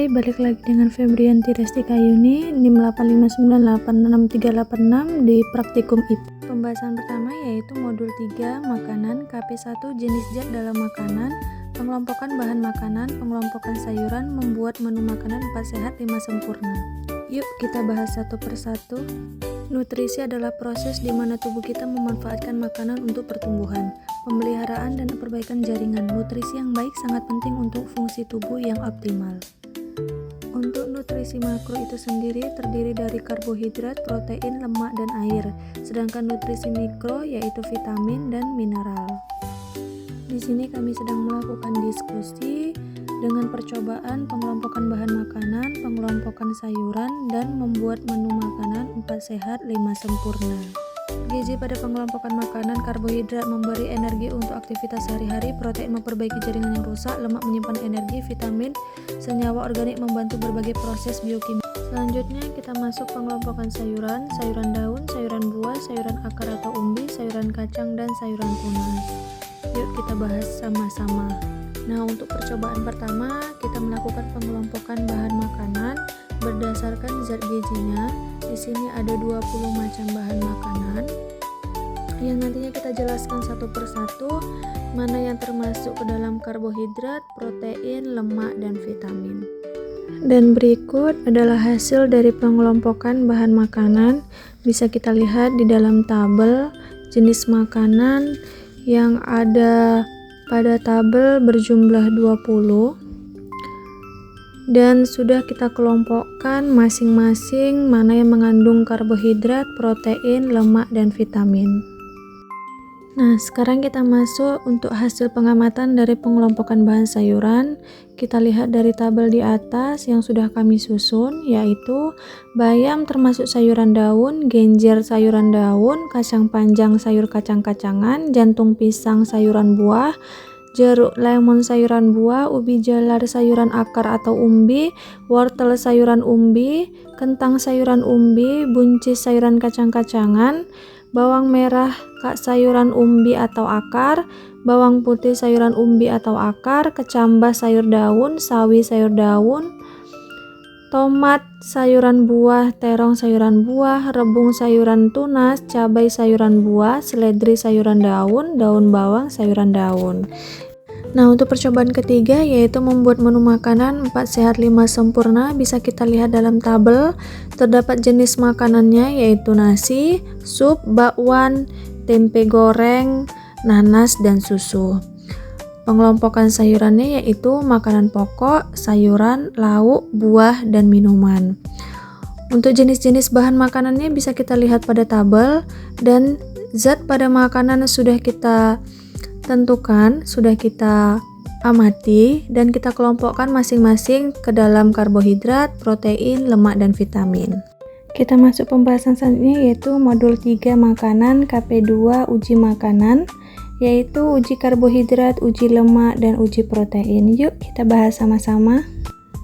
Hai, balik lagi dengan Febrianti Resti Kayuni, NIM 859866386 di Praktikum IP. Pembahasan pertama yaitu modul 3 makanan, KP1 jenis zat dalam makanan, pengelompokan bahan makanan, pengelompokan sayuran, membuat menu makanan 4 sehat 5 sempurna. Yuk kita bahas satu persatu. Nutrisi adalah proses di mana tubuh kita memanfaatkan makanan untuk pertumbuhan, pemeliharaan, dan perbaikan jaringan. Nutrisi yang baik sangat penting untuk fungsi tubuh yang optimal. Untuk nutrisi makro itu sendiri terdiri dari karbohidrat, protein, lemak, dan air. Sedangkan nutrisi mikro yaitu vitamin dan mineral. Di sini kami sedang melakukan diskusi dengan percobaan pengelompokan bahan makanan, pengelompokan sayuran, dan membuat menu makanan 4 sehat 5 sempurna. Gizi pada pengelompokan makanan, karbohidrat memberi energi untuk aktivitas sehari-hari, protein memperbaiki jaringan yang rusak, lemak menyimpan energi, vitamin, senyawa organik membantu berbagai proses biokimia. Selanjutnya kita masuk pengelompokan sayuran, sayuran daun, sayuran buah, sayuran akar atau umbi, sayuran kacang, dan sayuran tunas. Yuk kita bahas sama-sama. Nah, untuk percobaan pertama, kita melakukan pengelompokan bahan makanan berdasarkan zat gizinya. Di sini ada 20 macam bahan makanan yang nantinya kita jelaskan satu persatu mana yang termasuk ke dalam karbohidrat, protein, lemak, dan vitamin. Dan berikut adalah hasil dari pengelompokan bahan makanan. Bisa kita lihat di dalam tabel jenis makanan yang ada pada tabel berjumlah 20 dan sudah kita kelompokkan masing-masing mana yang mengandung karbohidrat, protein, lemak, dan vitamin. Nah, sekarang kita masuk untuk hasil pengamatan dari pengelompokan bahan sayuran. Kita lihat dari tabel di atas yang sudah kami susun, yaitu bayam termasuk sayuran daun, genjer sayuran daun, kacang panjang sayur kacang-kacangan, jantung pisang sayuran buah, jeruk lemon sayuran buah, ubi jalar sayuran akar atau umbi, wortel sayuran umbi, kentang sayuran umbi, buncis sayuran kacang-kacangan, bawang merah sayuran umbi atau akar, bawang putih sayuran umbi atau akar, kecambah sayur daun, sawi sayur daun, tomat sayuran buah, terong sayuran buah, rebung sayuran tunas, cabai sayuran buah, seledri sayuran daun, daun bawang sayuran daun. Nah, untuk percobaan ketiga yaitu membuat menu makanan 4 sehat 5 sempurna. Bisa kita lihat dalam tabel, terdapat jenis makanannya yaitu nasi, sup, bakwan, tempe goreng, nanas, dan susu. Pengelompokan sayurannya yaitu makanan pokok, sayuran, lauk, buah, dan minuman. Untuk jenis-jenis bahan makanannya bisa kita lihat pada tabel, dan zat pada makanan sudah kita tentukan, sudah kita amati, dan kita kelompokkan masing-masing ke dalam karbohidrat, protein, lemak, dan vitamin. Kita masuk pembahasan selanjutnya yaitu modul 3 makanan, KP2 uji makanan, yaitu uji karbohidrat, uji lemak, dan uji protein. Yuk kita bahas sama-sama.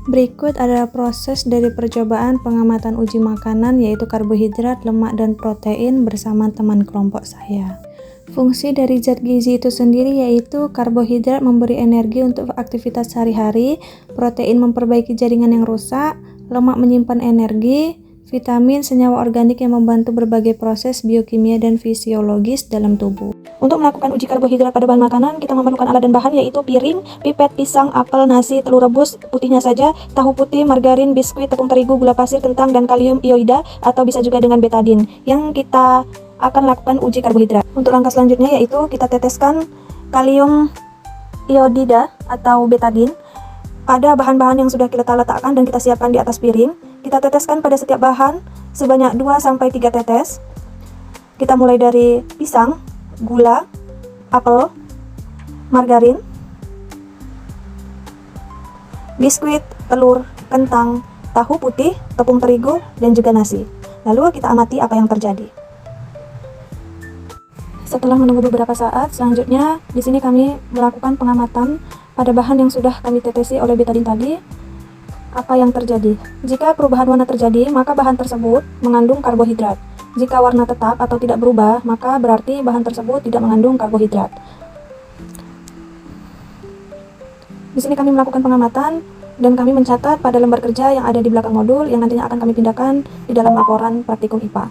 Berikut adalah proses dari percobaan pengamatan uji makanan yaitu karbohidrat, lemak, dan protein bersama teman kelompok saya. Fungsi dari zat gizi itu sendiri yaitu karbohidrat memberi energi untuk aktivitas sehari-hari, protein memperbaiki jaringan yang rusak, lemak menyimpan energi, vitamin senyawa organik yang membantu berbagai proses biokimia dan fisiologis dalam tubuh. Untuk melakukan uji karbohidrat pada bahan makanan, kita memerlukan alat dan bahan yaitu piring, pipet, pisang, apel, nasi, telur rebus, putihnya saja, tahu putih, margarin, biskuit, tepung terigu, gula pasir, kentang, dan kalium iodida atau bisa juga dengan betadin yang kita akan lakukan uji karbohidrat. Untuk langkah selanjutnya yaitu kita teteskan kalium iodida atau betadin pada bahan-bahan yang sudah kita letakkan dan kita siapkan di atas piring. Kita teteskan pada setiap bahan sebanyak 2-3 tetes. Kita mulai dari pisang, gula, apel, margarin, biskuit, telur, kentang, tahu putih, tepung terigu, dan juga nasi. Lalu kita amati apa yang terjadi. Setelah menunggu beberapa saat, selanjutnya di sini kami melakukan pengamatan pada bahan yang sudah kami tetesi oleh betadin tadi. Apa yang terjadi? Jika perubahan warna terjadi, maka bahan tersebut mengandung karbohidrat. Jika warna tetap atau tidak berubah, maka berarti bahan tersebut tidak mengandung karbohidrat. Di sini kami melakukan pengamatan Dan kami mencatat pada lembar kerja yang ada di belakang modul yang nantinya akan kami pindahkan di dalam laporan praktikum IPA.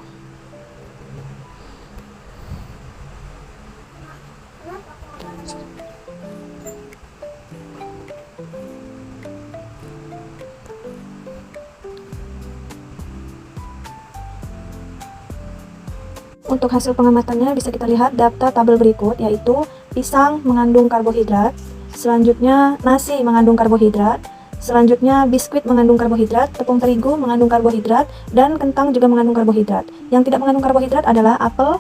Untuk hasil pengamatannya bisa kita lihat daftar tabel berikut, yaitu pisang mengandung karbohidrat, selanjutnya nasi mengandung karbohidrat, selanjutnya biskuit mengandung karbohidrat, tepung terigu mengandung karbohidrat, dan kentang juga mengandung karbohidrat. Yang tidak mengandung karbohidrat adalah apel,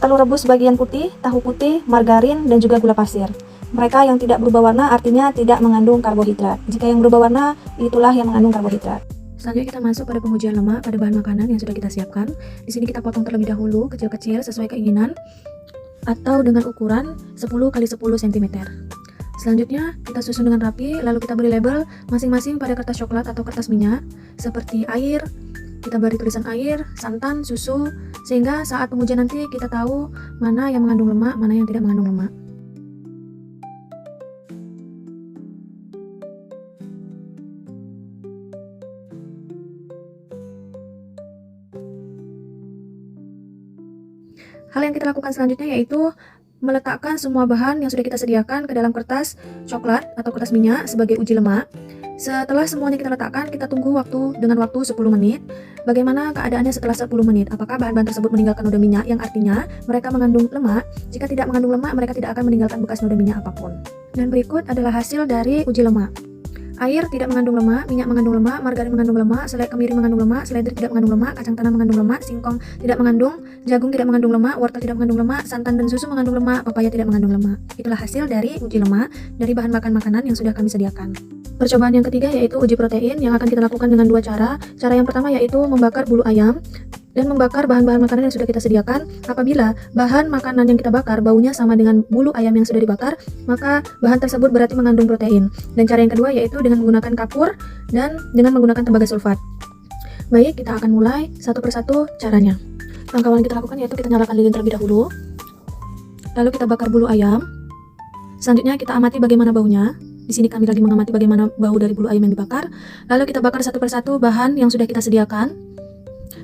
telur rebus bagian putih, tahu putih, margarin, dan juga gula pasir. Mereka yang tidak berubah warna artinya tidak mengandung karbohidrat. Jika yang berubah warna, itulah yang mengandung karbohidrat. Selanjutnya kita masuk pada pengujian lemak pada bahan makanan yang sudah kita siapkan. Di sini kita potong terlebih dahulu kecil-kecil sesuai keinginan atau dengan ukuran 10 x 10 cm. Selanjutnya kita susun dengan rapi, lalu kita beri label masing-masing pada kertas coklat atau kertas minyak seperti air. Kita beri tulisan air, santan, susu, sehingga saat pengujian nanti kita tahu mana yang mengandung lemak, mana yang tidak mengandung lemak. Hal yang kita lakukan selanjutnya yaitu meletakkan semua bahan yang sudah kita sediakan ke dalam kertas coklat atau kertas minyak sebagai uji lemak. Setelah semuanya kita letakkan, kita tunggu dengan waktu 10 menit. Bagaimana keadaannya setelah 10 menit? Apakah bahan-bahan tersebut meninggalkan noda minyak, yang artinya mereka mengandung lemak? Jika tidak mengandung lemak, mereka tidak akan meninggalkan bekas noda minyak apapun. Dan berikut adalah hasil dari uji lemak. Air tidak mengandung lemak, minyak mengandung lemak, margarin mengandung lemak, selai kemiri mengandung lemak, seledri tidak mengandung lemak, kacang tanah mengandung lemak, singkong tidak mengandung, jagung tidak mengandung lemak, wortel tidak mengandung lemak, santan dan susu mengandung lemak, pepaya tidak mengandung lemak. Itulah hasil dari uji lemak dari bahan makan makanan yang sudah kami sediakan. Percobaan yang ketiga yaitu uji protein yang akan kita lakukan dengan dua cara. Cara yang pertama yaitu membakar bulu ayam dan membakar bahan-bahan makanan yang sudah kita sediakan. Apabila bahan makanan yang kita bakar baunya sama dengan bulu ayam yang sudah dibakar, maka bahan tersebut berarti mengandung protein. Dan cara yang kedua yaitu dengan menggunakan kapur dan dengan menggunakan tembaga sulfat. Baik, kita akan mulai satu persatu caranya. Langkah awal yang kita lakukan yaitu kita nyalakan lilin terlebih dahulu. Lalu kita bakar bulu ayam. Selanjutnya kita amati bagaimana baunya. Di sini kami lagi mengamati bagaimana bau dari bulu ayam yang dibakar. Lalu kita bakar satu persatu bahan yang sudah kita sediakan.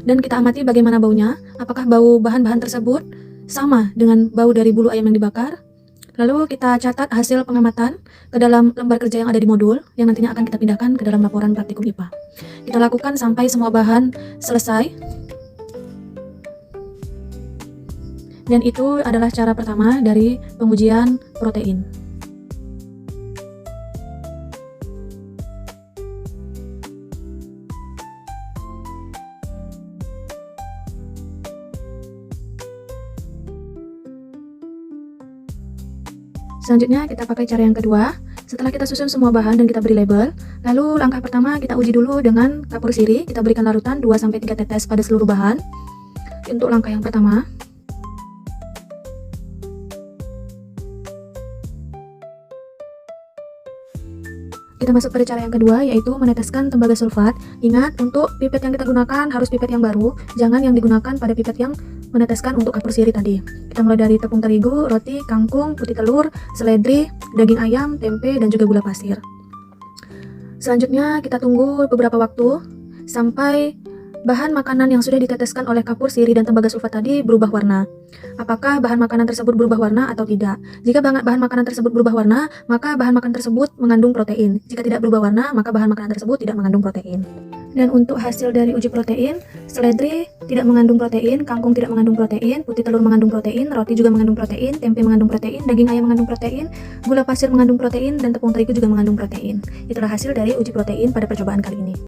Dan kita amati bagaimana baunya, apakah bau bahan-bahan tersebut sama dengan bau dari bulu ayam yang dibakar. Lalu kita catat hasil pengamatan ke dalam lembar kerja yang ada di modul, yang nantinya akan kita pindahkan ke dalam laporan praktikum IPA. Kita lakukan sampai semua bahan selesai. Dan itu adalah cara pertama dari pengujian protein. Selanjutnya kita pakai cara yang kedua. Setelah kita susun semua bahan dan kita beri label, lalu langkah pertama kita uji dulu dengan kapur sirih. Kita berikan larutan 2-3 tetes pada seluruh bahan. Untuk langkah yang pertama, kita masuk pada cara yang kedua, yaitu meneteskan tembaga sulfat. Ingat, untuk pipet yang kita gunakan harus pipet yang baru, jangan yang digunakan pada pipet yang meneteskan untuk kapur sirih tadi. Kita mulai dari tepung terigu, roti, kangkung, putih telur, seledri, daging ayam, tempe, dan juga gula pasir. Selanjutnya kita tunggu beberapa waktu sampai bahan makanan yang sudah diteteskan oleh kapur sirih dan tembaga sulfat tadi berubah warna. Apakah bahan makanan tersebut berubah warna atau tidak? Jika bahan makanan tersebut berubah warna, maka bahan makanan tersebut mengandung protein. Jika tidak berubah warna, maka bahan makanan tersebut tidak mengandung protein. Dan untuk hasil dari uji protein, seledri tidak mengandung protein, kangkung tidak mengandung protein, putih telur mengandung protein, roti juga mengandung protein, tempe mengandung protein, daging ayam mengandung protein, gula pasir mengandung protein, dan tepung terigu juga mengandung protein. Itulah hasil dari uji protein pada percobaan kali ini.